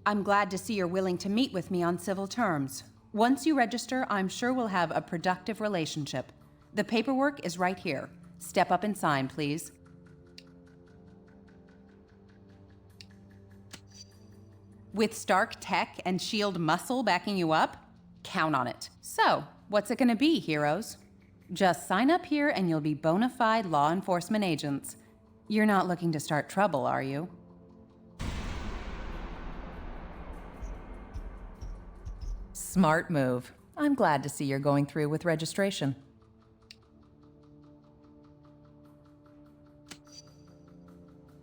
I'm glad to see you're willing to meet with me on civil terms. Once you register, I'm sure we'll have a productive relationship. The paperwork is right here. Step up and sign, please. With Stark Tech and Shield Muscle backing you up, count on it. So, what's it gonna be, heroes? Just sign up here and you'll be bona fide law enforcement agents. You're not looking to start trouble, are you? Smart move. I'm glad to see you're going through with registration.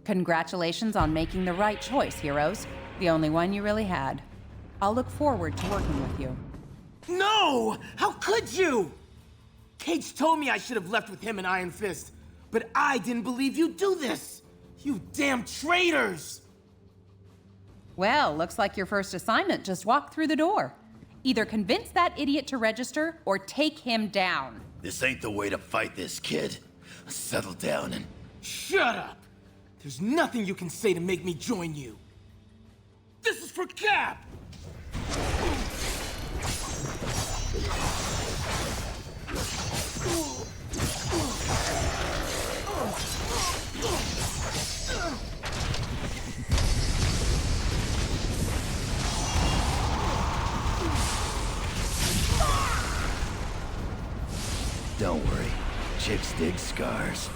Congratulations on making the right choice, heroes. The only one you really had. I'll look forward to working with you. No! How could you? Cage told me I should have left with him and Iron Fist, but I didn't believe you'd do this! You damn traitors! Well, looks like your first assignment just walked through the door. Either convince that idiot to register, or take him down. This ain't the way to fight this, kid. Settle down and... Shut up! There's nothing you can say to make me join you. This is for Cap! Don't worry. Chicks dig scars.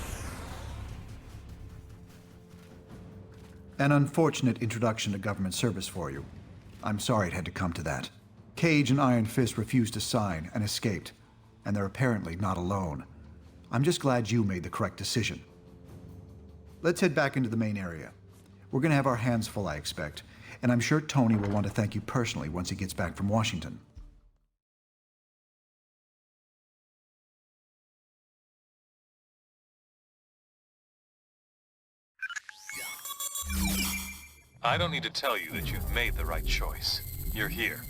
An unfortunate introduction to government service for you. I'm sorry it had to come to that. Cage and Iron Fist refused to sign and escaped, and they're apparently not alone. I'm just glad you made the correct decision. Let's head back into the main area. We're gonna have our hands full, I expect, and I'm sure Tony will want to thank you personally once he gets back from Washington. I don't need to tell you that you've made the right choice. You're here,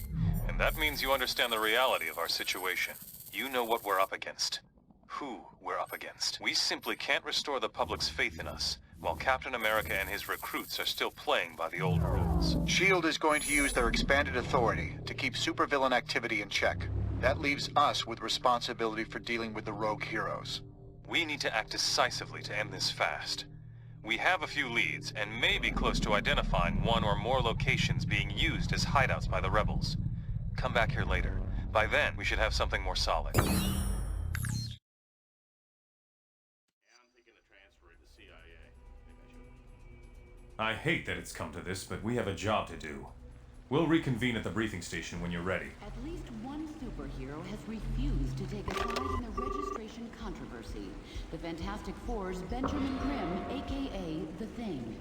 and that means you understand the reality of our situation. You know what we're up against. Who we're up against. We simply can't restore the public's faith in us, while Captain America and his recruits are still playing by the old rules. SHIELD is going to use their expanded authority to keep supervillain activity in check. That leaves us with responsibility for dealing with the rogue heroes. We need to act decisively to end this fast. We have a few leads, and may be close to identifying one or more locations being used as hideouts by the rebels. Come back here later. By then, we should have something more solid. I hate that it's come to this, but we have a job to do. We'll reconvene at the briefing station when you're ready. At least one superhero has refused to take a side in the registration controversy. The Fantastic Four's Benjamin Grimm, aka The Thing.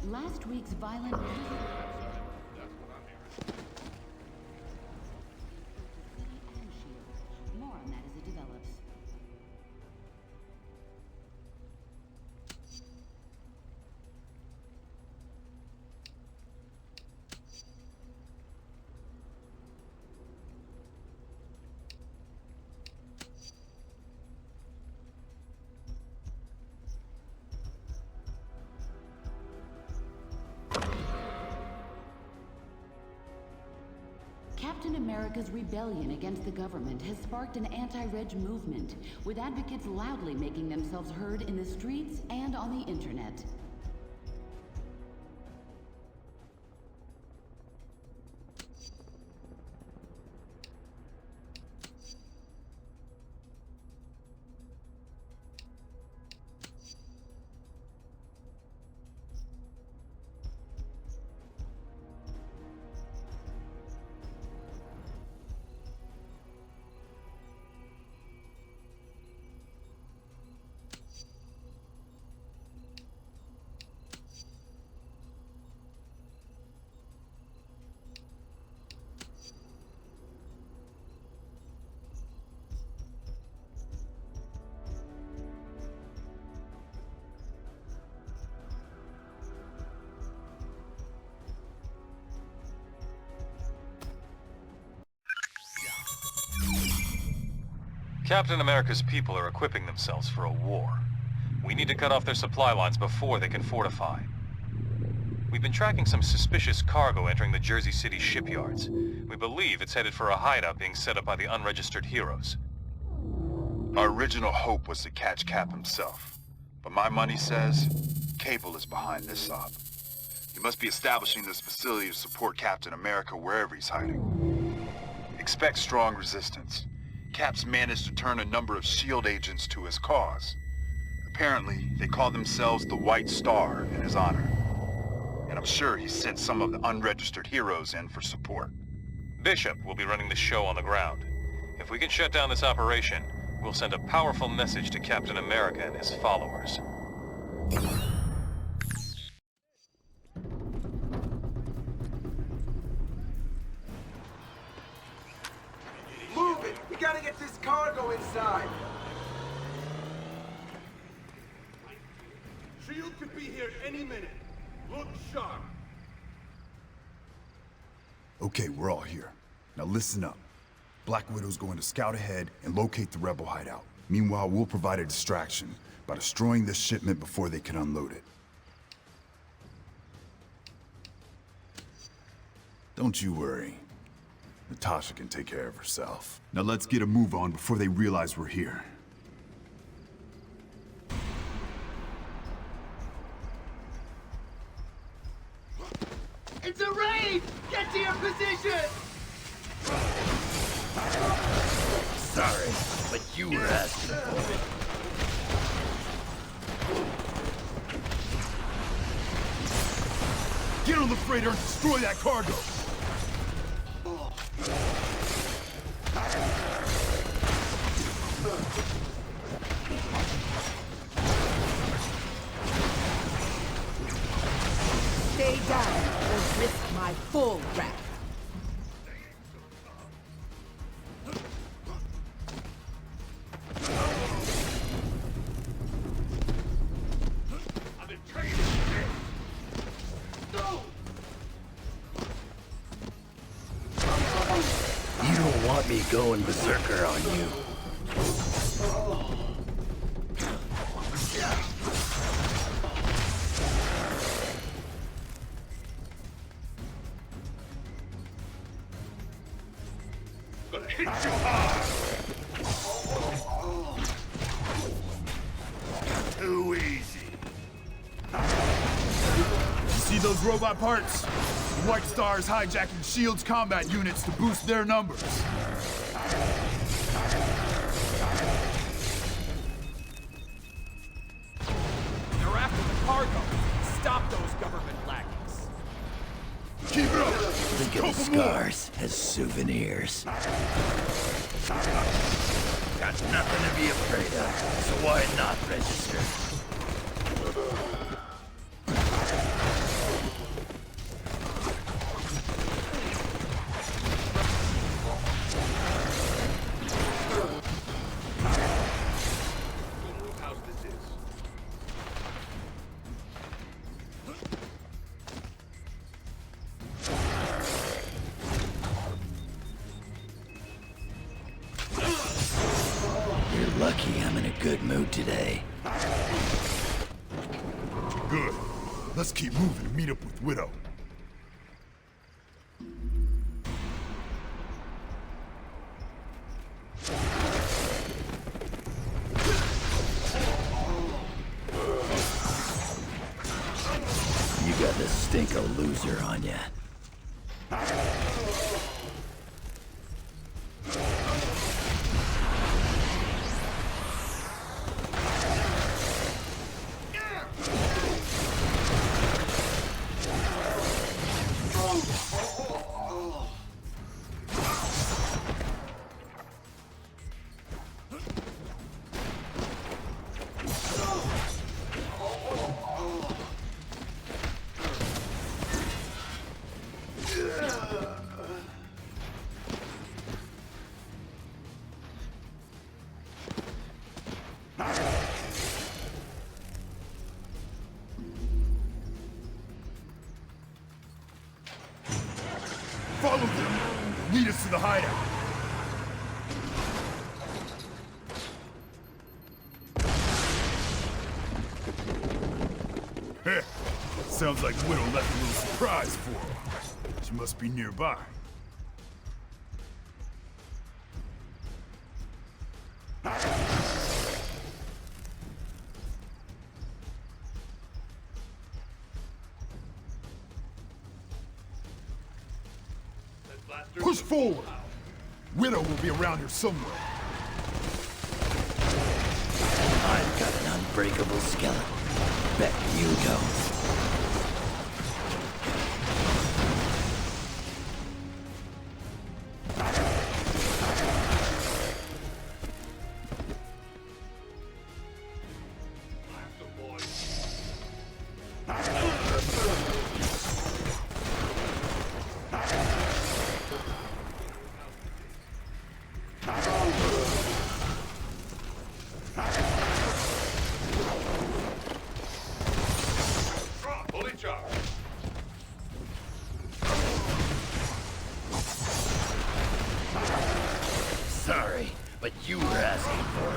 Last week's violent... More on that as it develops. Captain America's rebellion against the government has sparked an anti-reg movement, with advocates loudly making themselves heard in the streets and on the internet. Captain America's people are equipping themselves for a war. We need to cut off their supply lines before they can fortify. We've been tracking some suspicious cargo entering the Jersey City shipyards. We believe it's headed for a hideout being set up by the unregistered heroes. Our original hope was to catch Cap himself. But my money says Cable is behind this op. He must be establishing this facility to support Captain America wherever he's hiding. Expect strong resistance. Cap's managed to turn a number of S.H.I.E.L.D. agents to his cause. Apparently, they call themselves the White Star in his honor. And I'm sure he sent some of the unregistered heroes in for support. Bishop will be running the show on the ground. If we can shut down this operation, we'll send a powerful message to Captain America and his followers. Move it! We gotta get this cargo inside! S.H.I.E.L.D. could be here any minute. Look sharp. Okay, we're all here. Now listen up. Black Widow's going to scout ahead and locate the rebel hideout. Meanwhile, we'll provide a distraction by destroying this shipment before they can unload it. Don't you worry. Natasha can take care of herself. Now let's get a move on before they realize we're here. It's a raid! Get to your position! Sorry, but you were asking for it. Get on the freighter and destroy that cargo! Stay down or risk my full wrath. You don't want me going berserker on you. Gonna hit you hard. Too easy. You see those robot parts? The White Star is hijacking S.H.I.E.L.D.'s combat units to boost their numbers. They're after the cargo. Stop those government lackeys. Keep it up! Think of the scars as souvenirs. Got nothing to be afraid of, so why not register? You're lucky I'm in a good mood today. Good. Let's keep moving and meet up with Widow. You got the stink of loser on ya. Follow them! Lead us to the hideout! Sounds like Widow left a little surprise for her. She must be nearby. Push forward! Widow will be around here somewhere. I've got an unbreakable skeleton. Bet you don't. Sorry, but you were asking for it.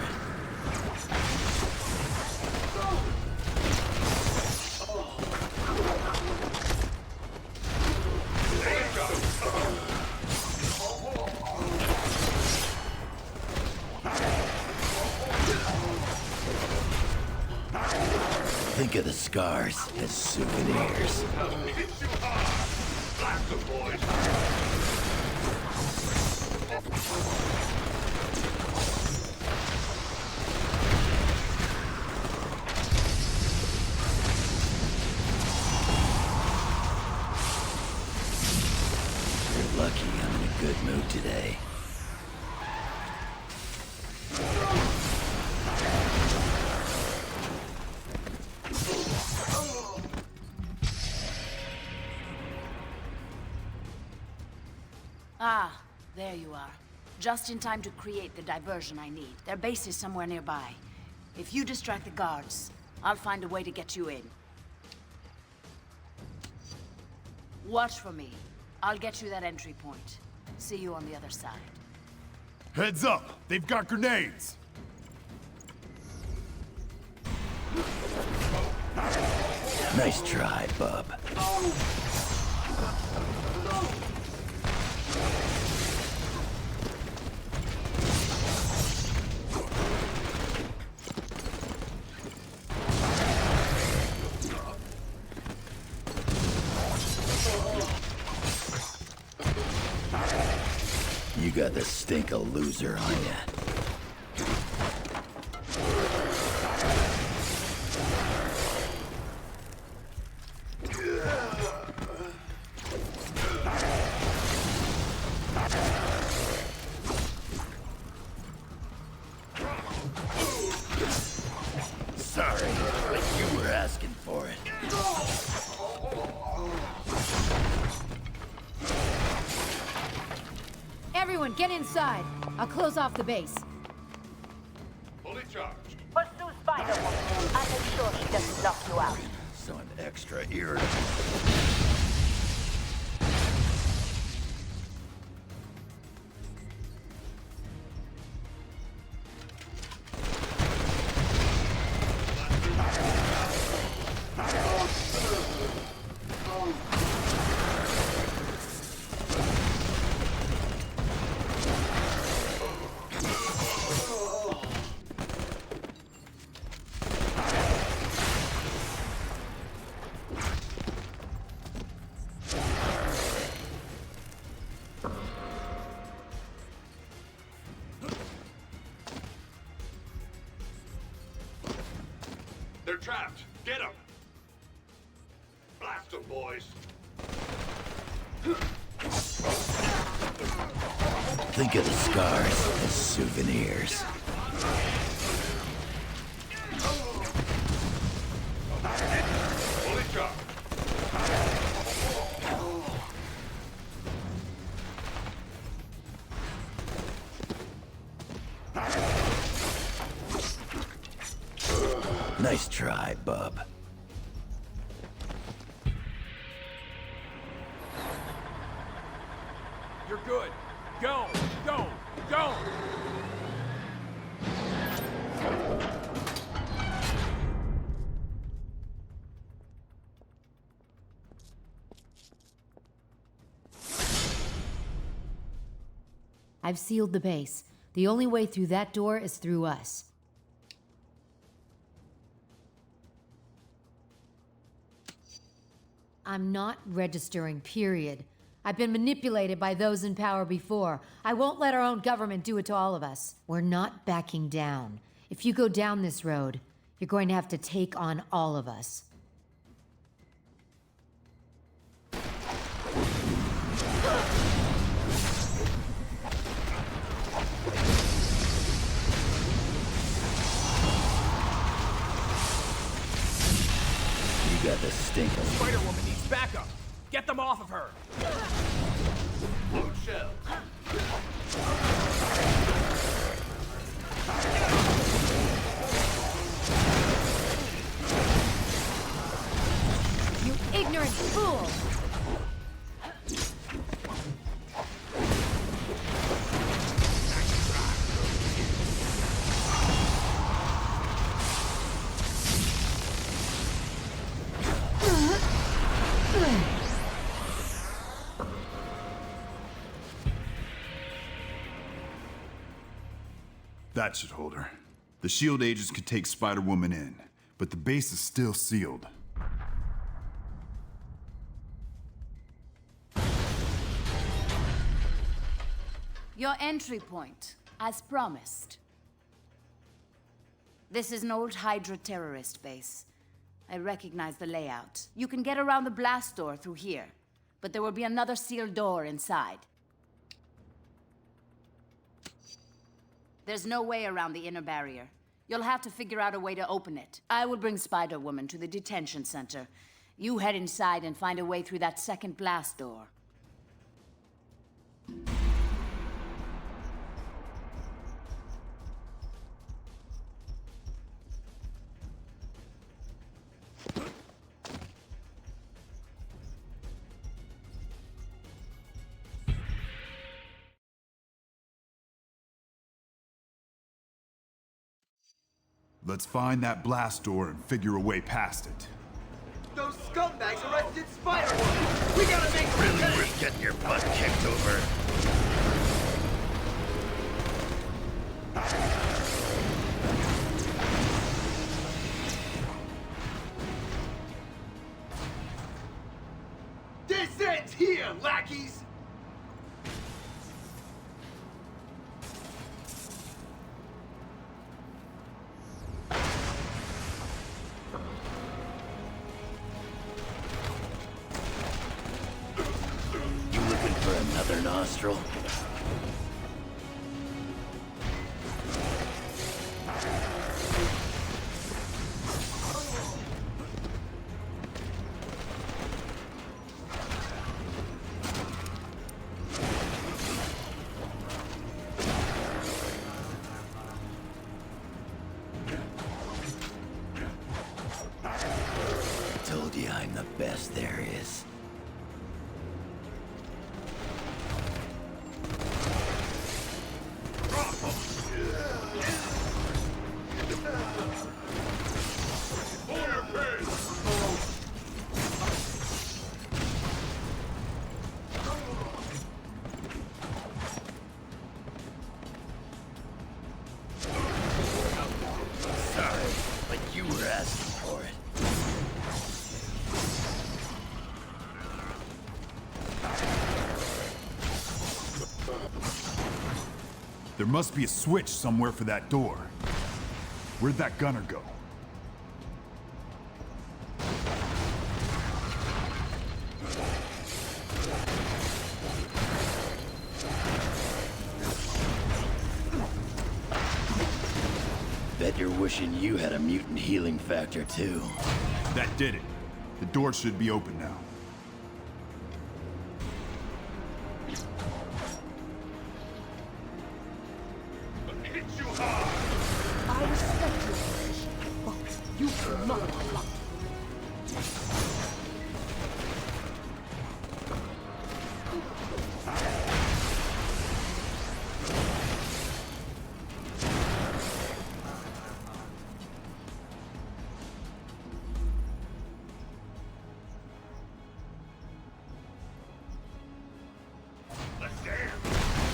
Think of the scars as souvenirs. You're lucky I'm in a good mood today. Ah, there you are. Just in time to create the diversion I need. Their base is somewhere nearby. If you distract the guards, I'll find a way to get you in. Watch for me. I'll get you that entry point. See you on the other side. Heads up! They've got grenades! Nice try, bub. You got the stink of loser on ya. Sorry, but you were asking for it. Everyone, get inside. I'll close off the base. Fully charged. Pursue Spider-Woman. I'll make sure she doesn't knock you out. So an extra irritable. They're trapped. Get them. Blast them, boys. Think of the scars as souvenirs. Fully charged. Nice try, bub. You're good. Go! Go! Go! I've sealed the base. The only way through that door is through us. I'm not registering, period. I've been manipulated by those in power before. I won't let our own government do it to all of us. We're not backing down. If you go down this road, you're going to have to take on all of us. You got the stink of Spider-Woman needs backup. Get them off of her. Load shell. You ignorant fool! That should hold her. The SHIELD agents could take Spider-Woman in, but the base is still sealed. Your entry point, as promised. This is an old Hydra terrorist base. I recognize the layout. You can get around the blast door through here, but there will be another sealed door inside. There's no way around the inner barrier. You'll have to figure out a way to open it. I will bring Spider-Woman to the detention center. You head inside and find a way through that second blast door. Let's find that blast door and figure a way past it. Those scumbags arrested Spider-Woman! We gotta make really worth getting your butt kicked over. This ends here, lackeys! Another nostril. Told you I'm the best there is. There must be a switch somewhere for that door. Where'd that gunner go? Bet you're wishing you had a mutant healing factor too. That did it. The door should be open now. I respect your position, but you cannot block.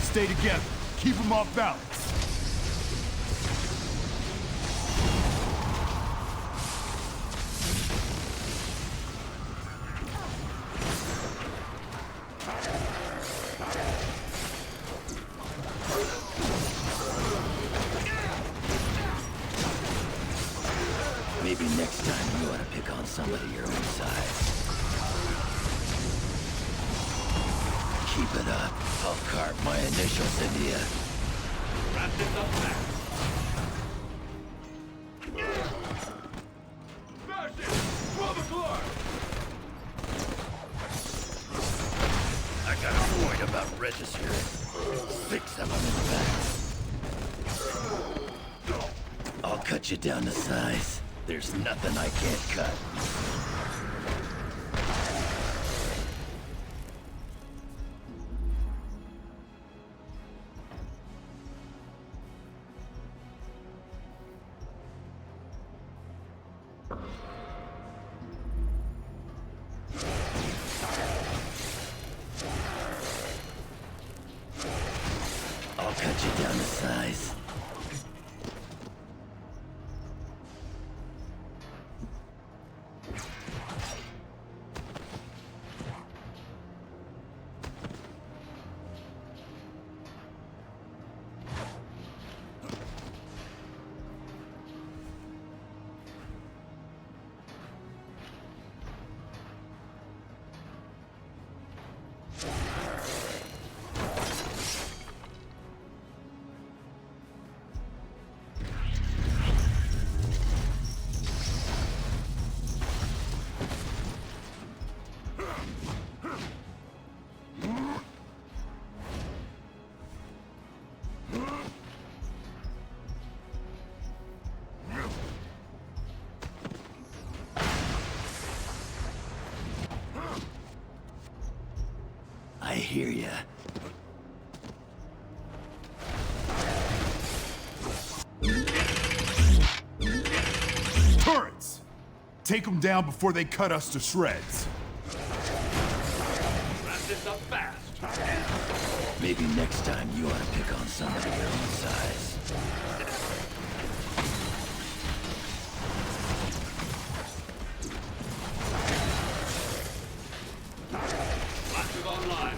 Stay together. Keep him off balance. Maybe next time you ought to pick on somebody your own size. Keep it up. I'll carve my initials into you. Wrap this up fast. Smash it! 12 o'clock! I got a point about registering. 6 of them, in fact. I'll cut you down to size. There's nothing I can't cut. I'll cut you down to size. I hear ya. Turrets! Take them down before they cut us to shreds. Wrap this up fast. Maybe next time you ought to pick on somebody your own size. Active online.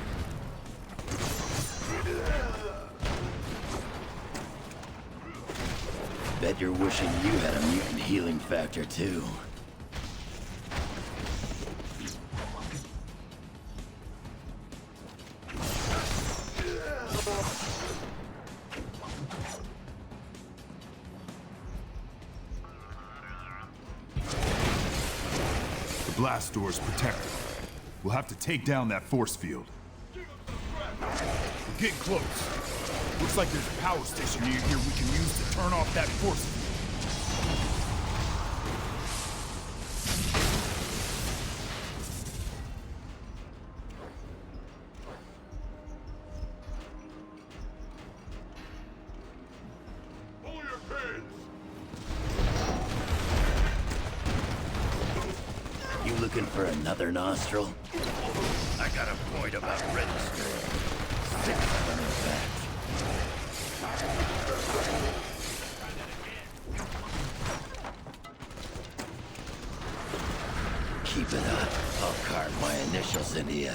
Bet you're wishing you had a mutant healing factor too. The blast door is protected. We'll have to take down that force field. We're getting close. Looks like there's a power station near here we can use to turn off that force field. Pull your pins. You looking for another nostril? I got a point about registering. 6 of them, in fact. Keep it up. I'll carve my initials into you.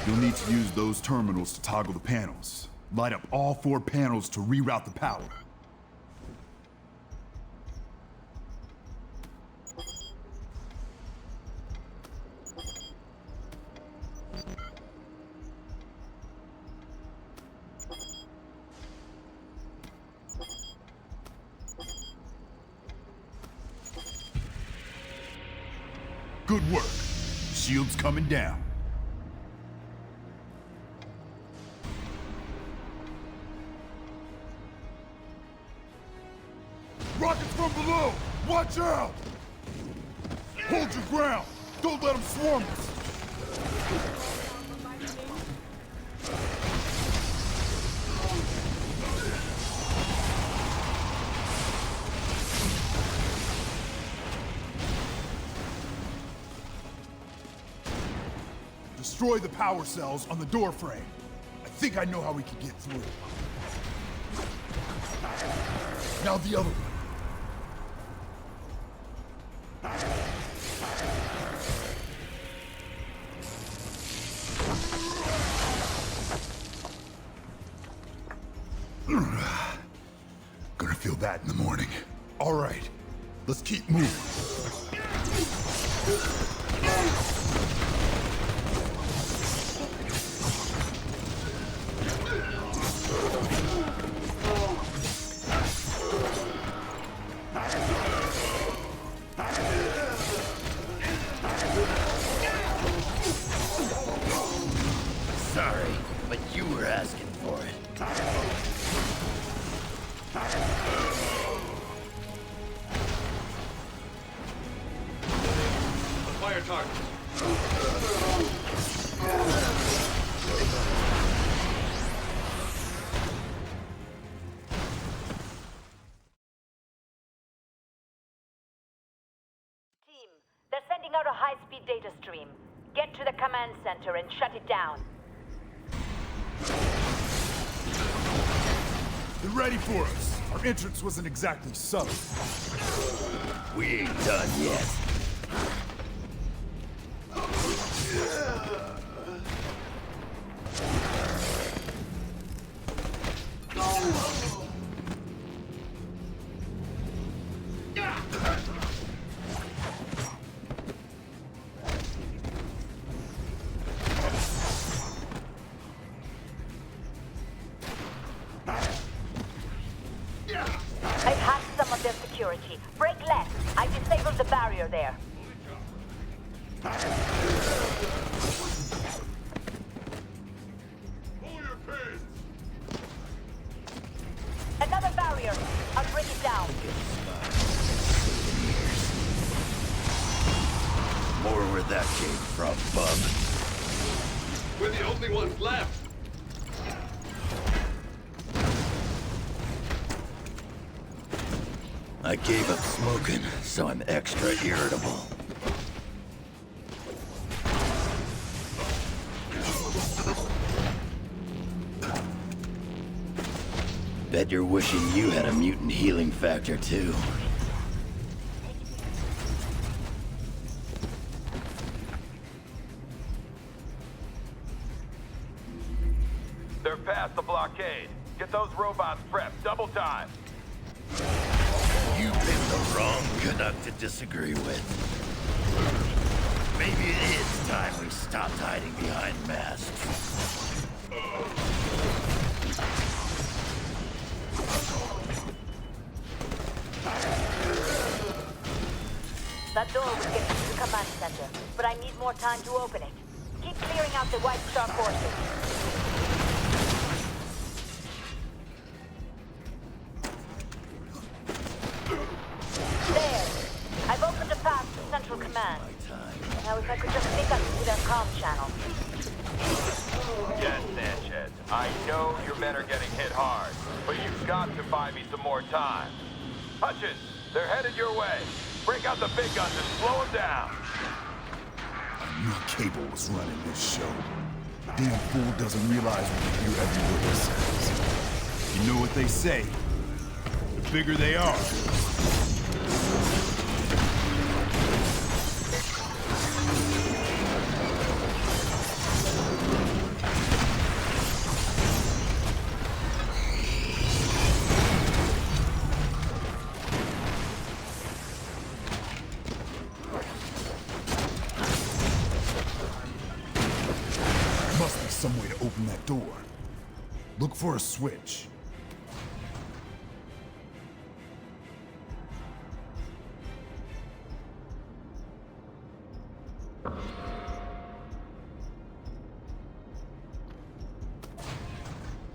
You'll need to use those terminals to toggle the panels. Light up all 4 panels to reroute the power. Good work. Shield's coming down. Rockets from below! Watch out! Hold your ground! Don't let them swarm us! Destroy the power cells on the door frame. I think I know how we can get through. Now the other one. Gonna feel that in the morning. All right, let's keep moving. Sorry, but you were asking for it. Fire target. Team, they're sending out a high-speed data stream. Get to the command center and shut it down. They're ready for us. Our entrance wasn't exactly subtle. We ain't done yet. I've hacked some of their security. Break left. I disabled the barrier there. Another barrier. I'll bring it down. More where that came from, bub. We're the only ones left. I gave up smoking, so I'm extra irritable. Bet you're wishing you had a mutant healing factor, too. They're past the blockade. Get those robots prepped. Double time. You picked the wrong Canuck to disagree with. Maybe it is time we stopped hiding behind masks. That door will get you to the command center, but I need more time to open it. Keep clearing out the White Star forces. There. I've opened a path to Central Command. Now if I could just sneak up to their comm channel. Yes, Sanchez. I know your men are getting hit hard, but you've got to buy me some more time. Hutchins, they're headed your way. Break out the big guns and slow them down. I knew Cable was running this show. Damn fool doesn't realize we can hear every word he says. You know what they say? The bigger they are. Must be some way to open that door. Look for a switch.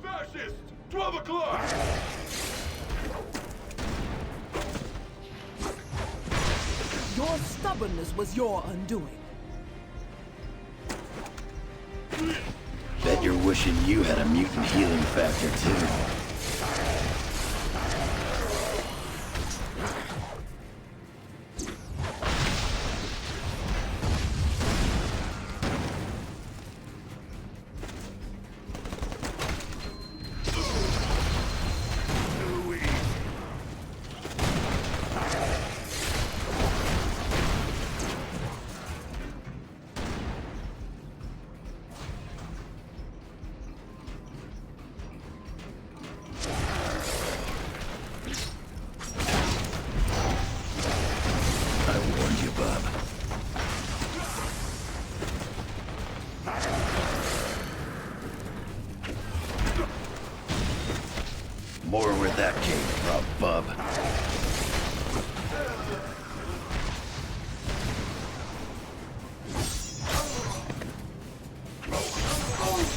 Fascist! 12 o'clock! Your stubbornness was your undoing. Bet you're wishing you had a mutant healing factor, too. that came from, bub.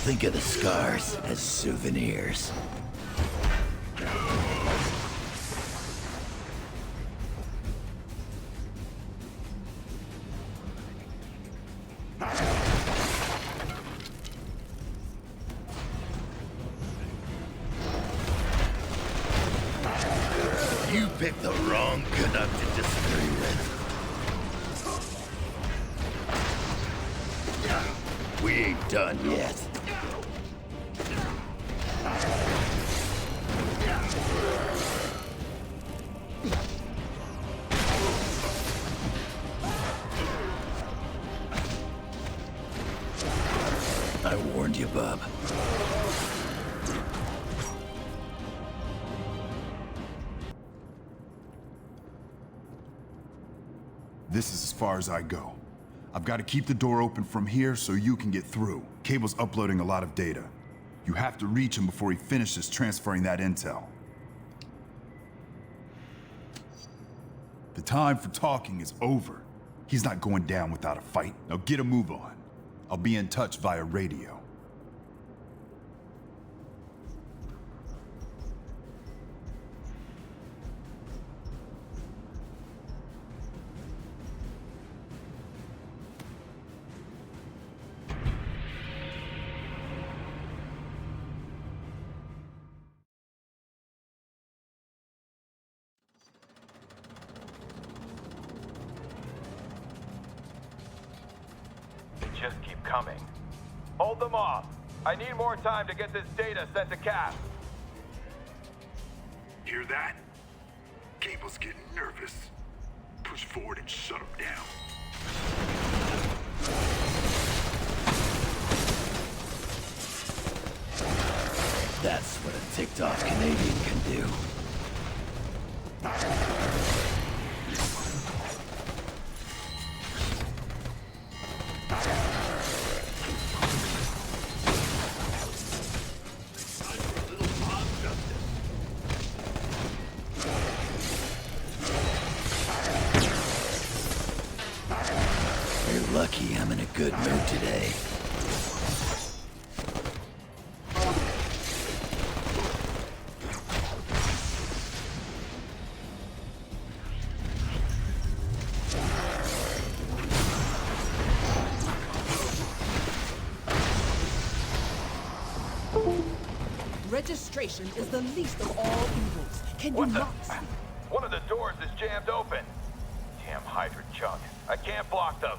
Think of the scars as souvenirs. You picked the wrong Canuck to disagree with. We ain't done yet. I warned you, bub. This is as far as I go. I've got to keep the door open from here so you can get through. Cable's uploading a lot of data. You have to reach him before he finishes transferring that intel. The time for talking is over. He's not going down without a fight. Now get a move on. I'll be in touch via radio. Just keep coming. Hold them off. I need more time to get this data sent to Cap. Hear that? Cable's getting nervous. Push forward and shut him down. That's what a ticked-off Canadian can do. You're lucky I'm in a good mood today. Registration is the least of all evils. Can you not see? One of the doors is jammed open. Damn hydrant junk. I can't block them.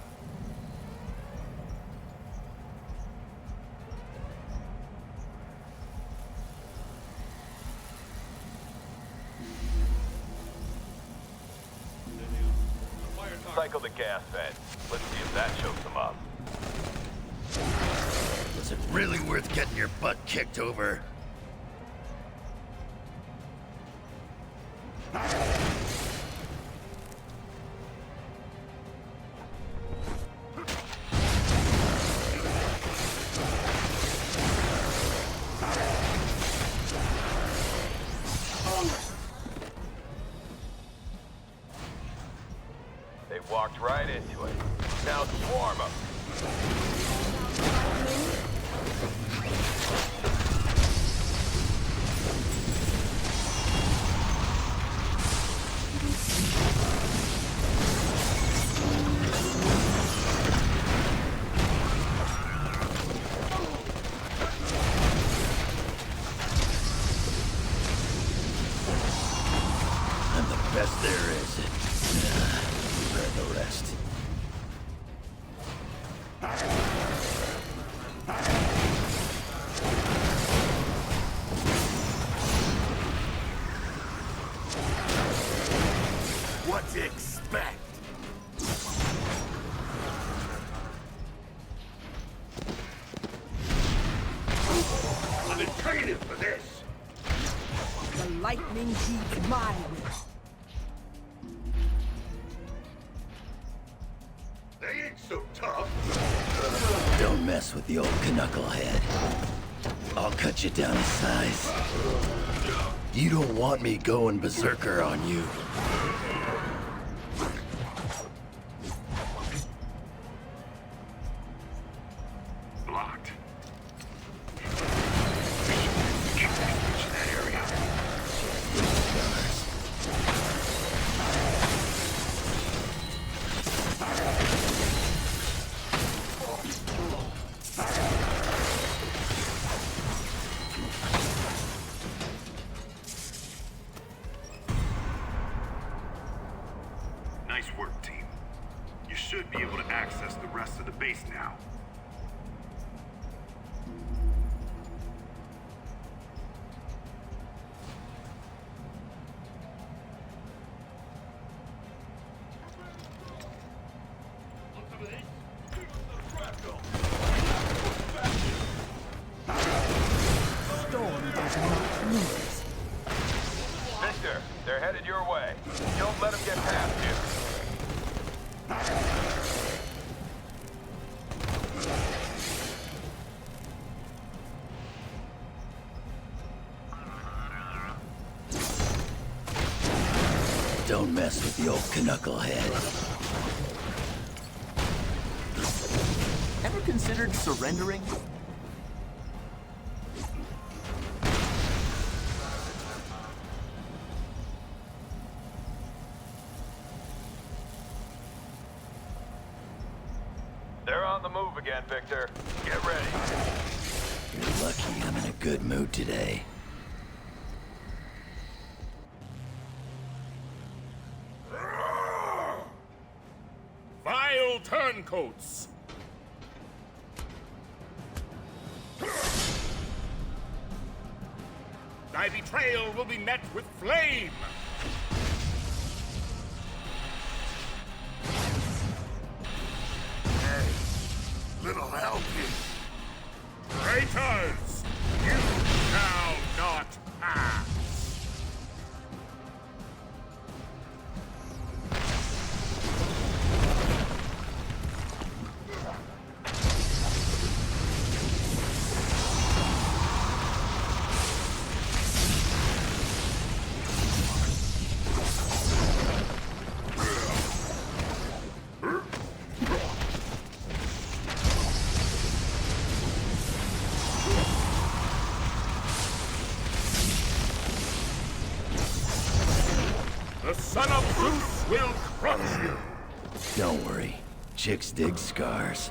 Cycle the gas vent. Let's see if that shows them up. Was it really worth getting your butt kicked over? They walked right into it. Now swarm them. I'm the best there is. You've heard the rest. What to expect? I've been training for this. The lightning heeds my will. They ain't so tough. Don't mess with the old knucklehead. I'll cut you down to size. You don't want me going berserker on you. Blocked. Nice work, team. You should be able to access the rest of the base now. Victor, they're headed your way. Don't let them get past you. Don't mess with the old knucklehead. Ever considered surrendering? They're on the move again, Victor. Get ready. You're lucky I'm in a good mood today. Vile turncoats! Thy betrayal will be met with flame! Hey, little help here. Traitors! You shall not pass! The son of Zeus will crush you! Don't worry. Chicks dig scars.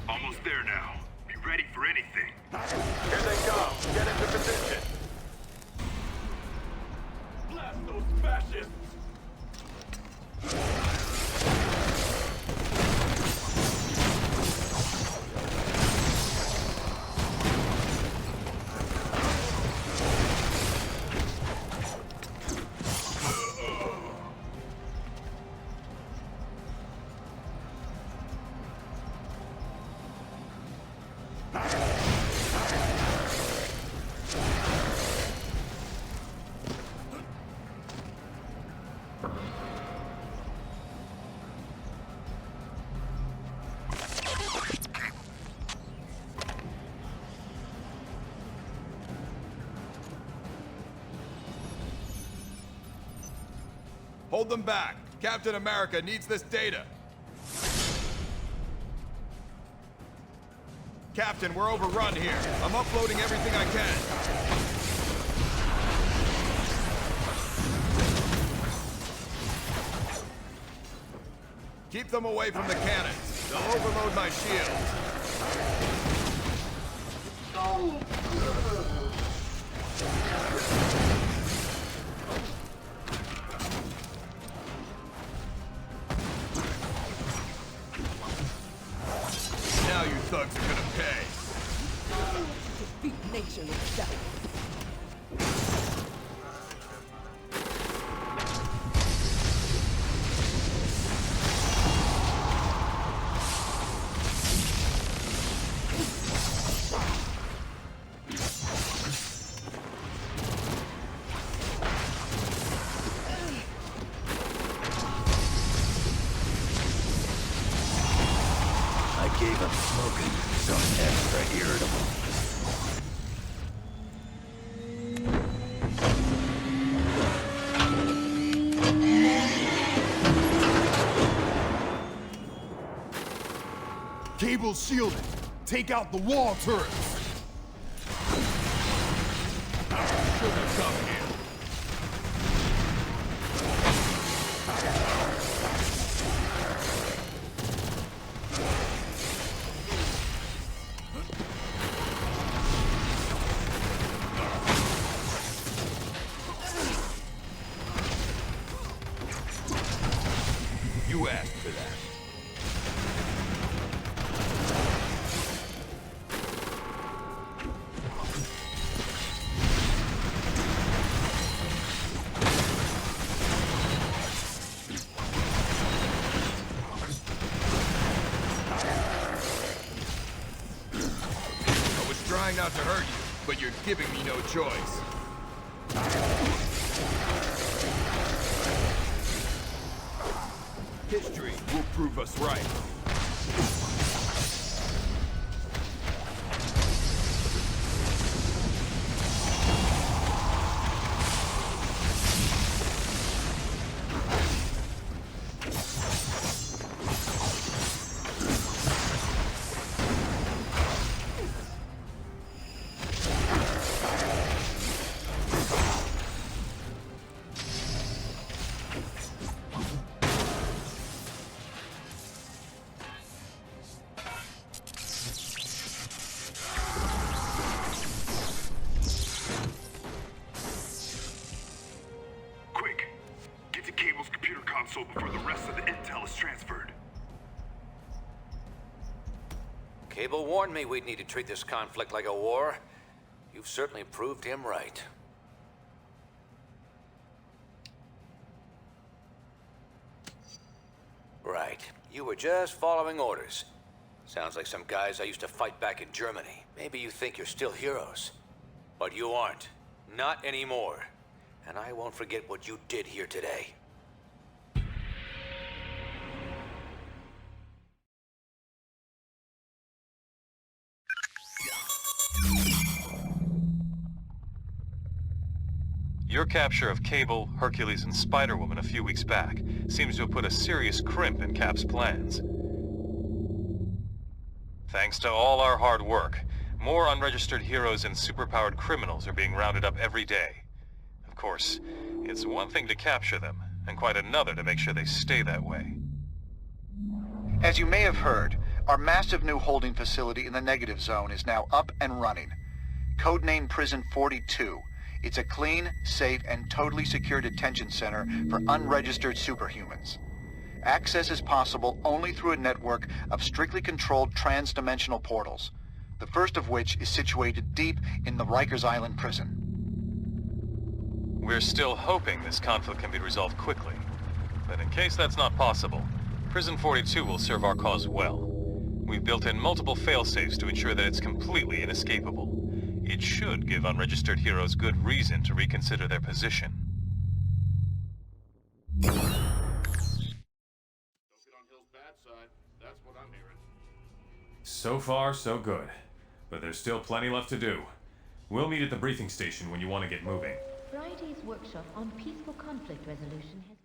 Almost there now. Be ready for anything. Here they come! Get into position! Blast those fascists! Hold them back. Captain America needs this data. Captain, we're overrun here. I'm uploading everything I can. Keep them away from the cannons. They'll overload my shields. Now you thugs are gonna pay. Defeat nature itself. gave up smoking, so I'm extra irritable. Cable shielded. Take out the wall turrets. Shouldn't come here. You asked for that. I was trying not to hurt you, but you're giving me no choice. History will prove us right. Quick! Get to Cable's computer console before the rest of the intel is transferred. Cable warned me we'd need to treat this conflict like a war. You've certainly proved him right. Right. You were just following orders. Sounds like some guys I used to fight back in Germany. Maybe you think you're still heroes. But you aren't. Not anymore. And I won't forget what you did here today. Your capture of Cable, Hercules, and Spider-Woman a few weeks back seems to have put a serious crimp in Cap's plans. Thanks to all our hard work, more unregistered heroes and superpowered criminals are being rounded up every day. Of course, it's one thing to capture them, and quite another to make sure they stay that way. As you may have heard, our massive new holding facility in the negative zone is now up and running. Codenamed Prison 42. It's a clean, safe, and totally secure detention center for unregistered superhumans. Access is possible only through a network of strictly controlled trans-dimensional portals, the first of which is situated deep in the Rikers Island prison. We're still hoping this conflict can be resolved quickly. But in case that's not possible, Prison 42 will serve our cause well. We've built in multiple fail-safes to ensure that it's completely inescapable. It should give unregistered heroes good reason to reconsider their position. Don't get on Hill's bad side. That's what I'm hearing. So far, so good. But there's still plenty left to do. We'll meet at the briefing station when you want to get moving. Friday's workshop on peaceful conflict resolution has